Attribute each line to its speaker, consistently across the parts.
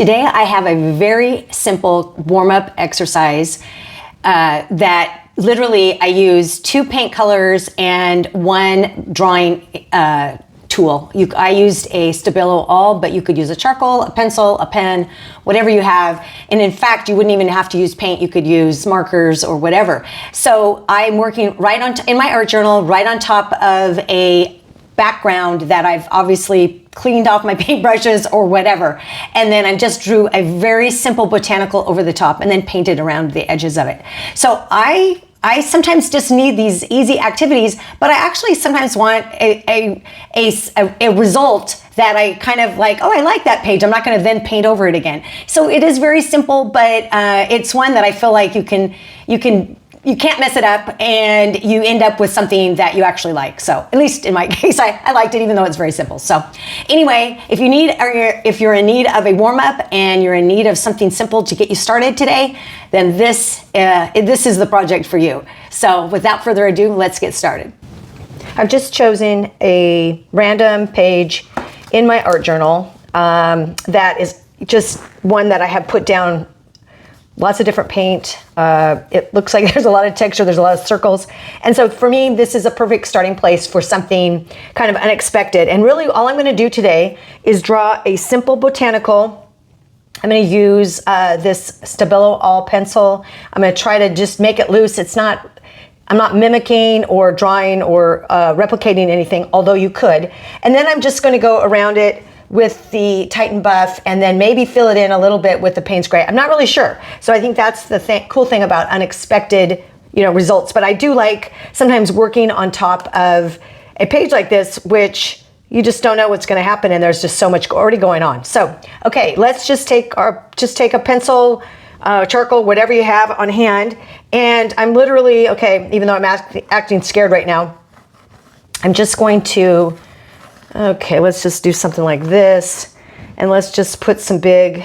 Speaker 1: Today I have a very simple warm-up exercise that literally I use 2 paint colors and 1 drawing tool. I used a Stabilo All, but you could use a charcoal, a pencil, a pen, whatever you have. And in fact, you wouldn't even have to use paint. You could use markers or whatever. So I'm working right on in my art journal, right on top of a background that I've obviously cleaned off my paintbrushes or whatever. And then I just drew a very simple botanical over the top and then painted around the edges of it. So I sometimes just need these easy activities, but I actually sometimes want a result that I kind of like, oh, I like that page. I'm not going to then paint over it again. So it is very simple, but it's one that I feel like you can't mess it up and you end up with something that you actually like. So at least in my case, I liked it even though it's very simple. So anyway, if you're in need of a warm up and you're in need of something simple to get you started today, then this is the project for you. So without further ado, let's get started. I've just chosen a random page in my art journal that is just one that I have put down lots of different paint. It looks like there's a lot of texture, there's a lot of circles. And so for me, this is a perfect starting place for something kind of unexpected. And really all I'm gonna do today is draw a simple botanical. I'm gonna use this Stabilo All pencil. I'm gonna try to just make it loose. I'm not mimicking or drawing or replicating anything, although you could. And then I'm just gonna go around it with the Titan Buff and then maybe fill it in a little bit with the Payne's Gray. I'm not really sure. So I think that's the cool thing about unexpected, results. But I do like sometimes working on top of a page like this, which you just don't know what's gonna happen and there's just so much already going on. So, okay, let's just take a pencil, charcoal, whatever you have on hand. And I'm literally, okay, even though I'm acting scared right now, I'm just going to, okay, let's just do something like this. And let's just put some big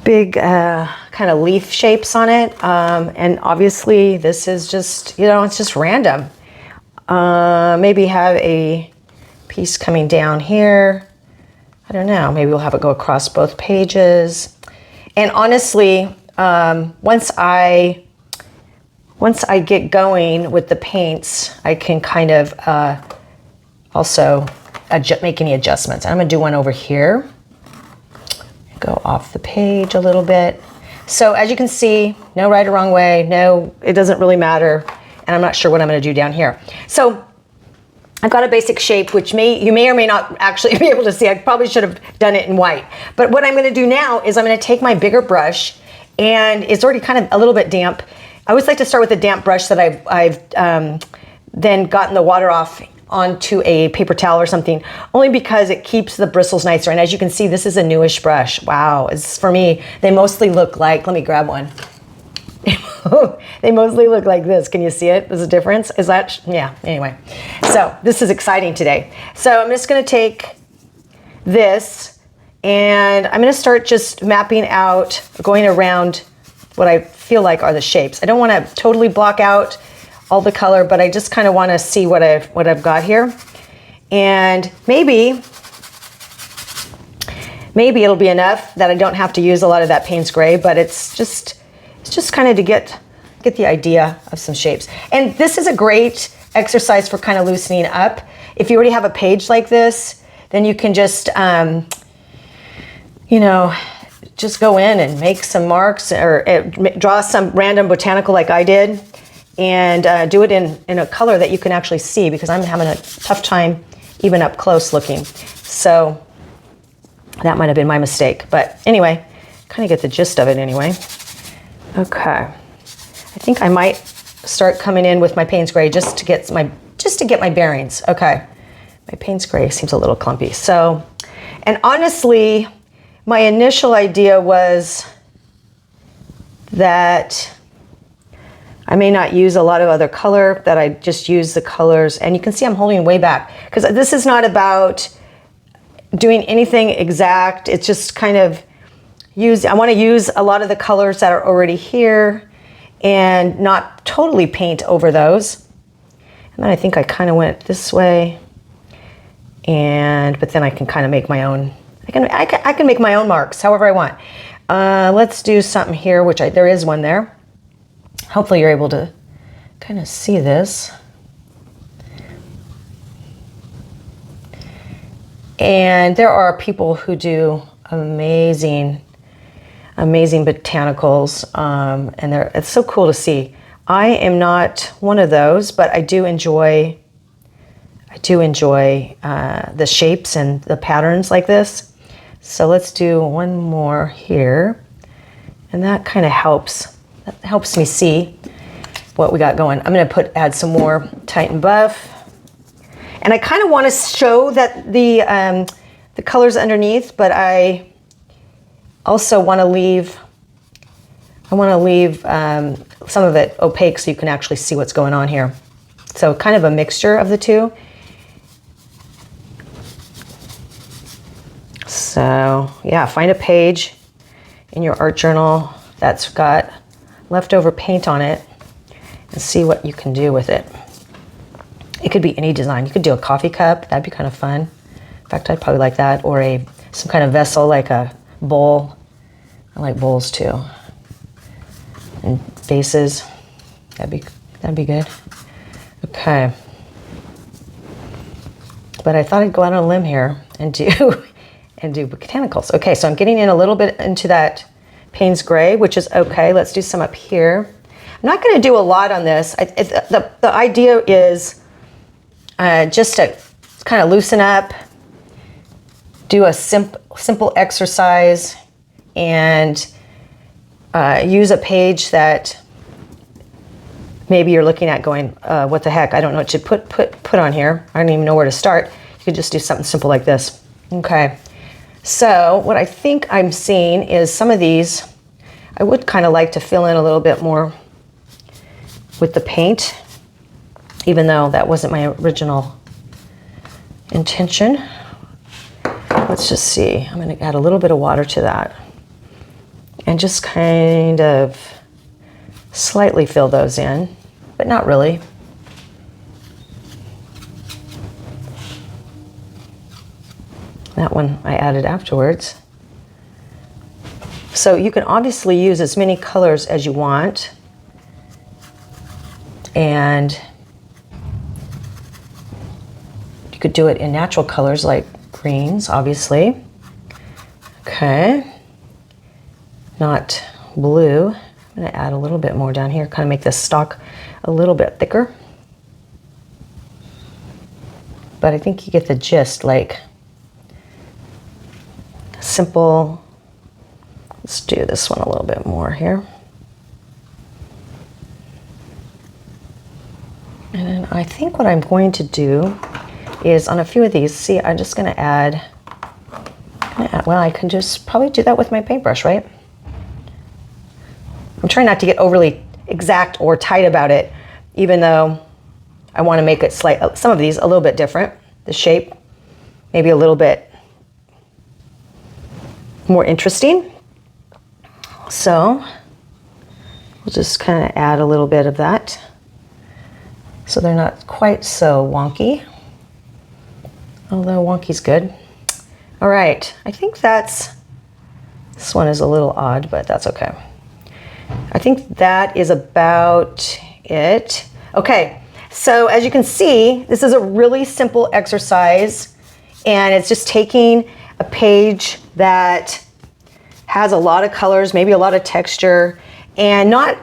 Speaker 1: kind of leaf shapes on it. And obviously this is just, it's just random. Maybe have a piece coming down here. I don't know, maybe we'll have it go across both pages. And honestly, once I get going with the paints, I can kind of also make any adjustments. I'm gonna do one over here. Go off the page a little bit. So as you can see, no right or wrong way, no, it doesn't really matter. And I'm not sure what I'm gonna do down here. So I've got a basic shape, which you may or may not actually be able to see. I probably should have done it in white. But what I'm gonna do now is I'm gonna take my bigger brush, and it's already kind of a little bit damp. I always like to start with a damp brush that I've then gotten the water off onto a paper towel or something, only because it keeps the bristles nicer. And as you can see, this is a newish brush. Wow, it's for me, they mostly look like, let me grab one. They mostly look like this. Can you see it? There's a difference. Is that, yeah, anyway. So this is exciting today. So I'm just gonna take this and I'm gonna start just mapping out, going around what I feel like are the shapes. I don't wanna totally block out all the color, but I just kind of want to see what I've got here. And maybe it'll be enough that I don't have to use a lot of that Payne's Gray, but it's just kind of to get the idea of some shapes. And this is a great exercise for kind of loosening up. If you already have a page like this, then you can just just go in and make some marks or draw some random botanical like I did. And do it in a color that you can actually see, because I'm having a tough time even up close looking. So that might have been my mistake. But anyway, kind of get the gist of it anyway. Okay. I think I might start coming in with my Payne's Gray just to get my bearings. Okay. My Payne's Gray seems a little clumpy. So, and honestly, my initial idea was that I may not use a lot of other color, that I just use the colors. And you can see I'm holding way back, because this is not about doing anything exact. It's just kind of I want to use a lot of the colors that are already here and not totally paint over those. And then I think I kind of went this way, but then I can kind of make my own
Speaker 2: I can make my own marks however I want. Let's do something here, which there is one there. Hopefully you're able to kind of see this. And there are people who do amazing botanicals, and it's so cool to see. I am not one of those, but I do enjoy the shapes and the patterns like this. So let's do one more here, and that kind of helps me see what we got going. I'm going to add some more Titan Buff. And I kind of want to show that the colors underneath, but I also want to leave some of it opaque so you can actually see what's going on here. So kind of a mixture of the two. So yeah, find a page in your art journal that's got leftover paint on it and see what you can do with it. It could be any design. You could do a coffee cup. That'd be kind of fun. In fact, I'd probably like that. Or some kind of vessel, like a bowl. I like bowls too. And vases. That'd be good. Okay. But I thought I'd go out on a limb here and do botanicals. Okay, so I'm getting in a little bit into that Payne's Gray, which is okay. Let's do some up here. I'm not going to do a lot on this. The idea is just to kind of loosen up, do a simple exercise, and use a page that maybe you're looking at going, what the heck, I don't know what to put on here. I don't even know where to start. You could just do something simple like this. Okay, so what I think I'm seeing is some of these, I would kind of like to fill in a little bit more with the paint, even though that wasn't my original intention. Let's just see. I'm going to add a little bit of water to that and just kind of slightly fill those in, but not really. That one I added afterwards. So you can obviously use as many colors as you want, and you could do it in natural colors like greens, obviously. Okay, not blue. I'm going to add a little bit more down here, kind of make this stalk a little bit thicker. But I think you get the gist, like simple. Let's do this one a little bit more here. And then I think what I'm going to do is on a few of these, see, I'm just going to add, well, I can just probably do that with my paintbrush, right? I'm trying not to get overly exact or tight about it, even though I want to make it some of these a little bit different. The shape, maybe a little bit more interesting. So we'll just kind of add a little bit of that so they're not quite so wonky, although wonky's good. All right, I think this one is a little odd, but that's okay. I think that is about it. Okay, so as you can see, this is a really simple exercise, and it's just taking a page that has a lot of colors, maybe a lot of texture, and not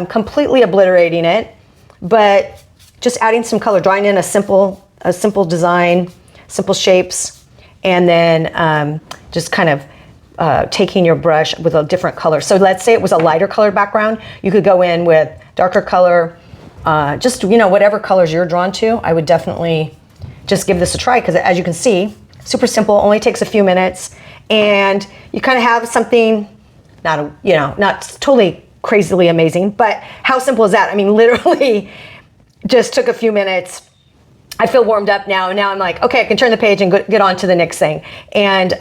Speaker 2: completely obliterating it, but just adding some color, drawing in a simple design, simple shapes, and then just kind of taking your brush with a different color. So let's say it was a lighter color background, you could go in with darker color, just, you know, whatever colors you're drawn to. I would definitely just give this a try, because as you can see, super simple, only takes a few minutes, and you kind of have something, not totally crazily amazing, but how simple is that? I mean, literally just took a few minutes. I feel warmed up now, and now I'm like, okay, I can turn the page and get on to the next thing. And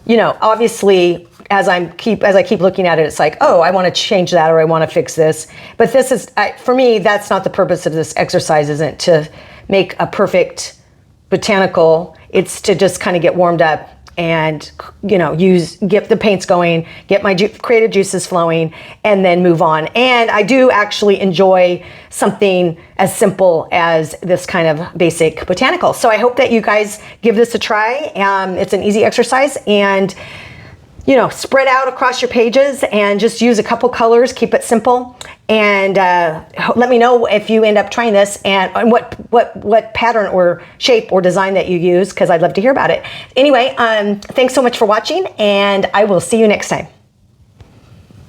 Speaker 2: you know, obviously, as I keep looking at it, it's like, oh, I want to change that, or I want to fix this. But this is, for me, that's not the purpose of this exercise. Isn't to make a perfect botanical. It's to just kind of get warmed up and get the paints going, get my creative juices flowing, and then move on. And I do actually enjoy something as simple as this kind of basic botanical. So I hope that you guys give this a try. It's an easy exercise, and spread out across your pages and just use a couple colors, keep it simple. And let me know if you end up trying this and what pattern or shape or design that you use, because I'd love to hear about it. Anyway, thanks so much for watching, and I will see you next time.